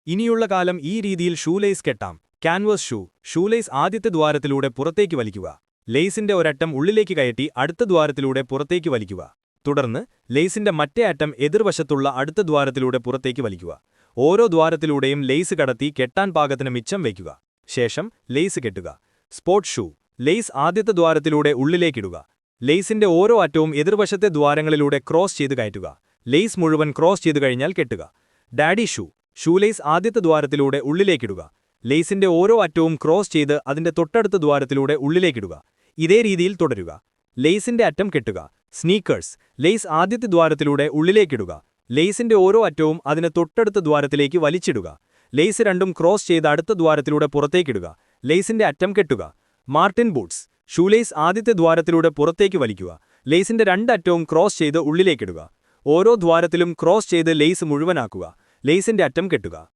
ഇനിയുള്ള കാലം ഈ രീതിയിൽ ഷൂലേസ് കെട്ടാം. ക്യാൻവാസ് ഷൂലേസ് ആദ്യത്തെ ദ്വാരത്തിലൂടെ പുറത്തേക്ക് വലിക്കുക. ലേസിന്റെ ഒരറ്റം ഉള്ളിലേക്ക് കയറ്റി അടുത്ത ദ്വാരത്തിലൂടെ പുറത്തേക്ക് വലിക്കുക. തുടർന്ന് ലേസിന്റെ മറ്റേ അറ്റം എതിർവശത്തുള്ള അടുത്ത ദ്വാരത്തിലൂടെ പുറത്തേക്ക് വലിക്കുക. ഓരോ ദ്വാരത്തിലൂടെയും ലേസ് കടത്തി കെട്ടാൻ പാകത്തിന് മിച്ചം വയ്ക്കുക. ശേഷം ലേസ് കെട്ടുക. സ്പോർട്സ് ലേസ് ആദ്യത്തെ ദ്വാരത്തിലൂടെ ഉള്ളിലേക്കിടുക. ലേസിന്റെ ഓരോ അറ്റവും എതിർവശത്തെ ദ്വാരങ്ങളിലൂടെ ക്രോസ് ചെയ്ത് കയറ്റുക. ലേസ് മുഴുവൻ ക്രോസ് ചെയ്തു കഴിഞ്ഞാൽ കെട്ടുക. ഡാഡി ഷൂലേസ് ആദ്യത്തെ ദ്വാരത്തിലൂടെ ഉള്ളിലേക്കിടുക. ലേസിന്റെ ഓരോ അറ്റവും ക്രോസ് ചെയ്ത് അതിന്റെ തൊട്ടടുത്ത ദ്വാരത്തിലൂടെ ഉള്ളിലേക്കിടുക. ഇതേ രീതിയിൽ തുടരുക. ലേസിന്റെ അറ്റം കെട്ടുക. സ്നീക്കേഴ്സ് ലേസ് ആദ്യത്തെ ദ്വാരത്തിലൂടെ ഉള്ളിലേക്കിടുക. ലേസിന്റെ ഓരോ അറ്റവും അതിന് തൊട്ടടുത്ത ദ്വാരത്തിലേക്ക് വലിച്ചിടുക. ലേസ് രണ്ടും ക്രോസ് ചെയ്ത് അടുത്ത ദ്വാരത്തിലൂടെ പുറത്തേക്കിടുക. ലേസിന്റെ അറ്റം കെട്ടുക. മാർട്ടിൻ ബൂട്ട്സ് ഷൂലേസ് ആദ്യത്തെ ദ്വാരത്തിലൂടെ പുറത്തേക്ക് വലിക്കുക. ലേസിന്റെ രണ്ടറ്റവും ക്രോസ് ചെയ്ത് ഉള്ളിലേക്കിടുക. ഓരോ ദ്വാരത്തിലും ക്രോസ് ചെയ്ത് ലേസ് മുഴുവനാക്കുക. ലേസിന്റെ അറ്റം കെട്ടുക.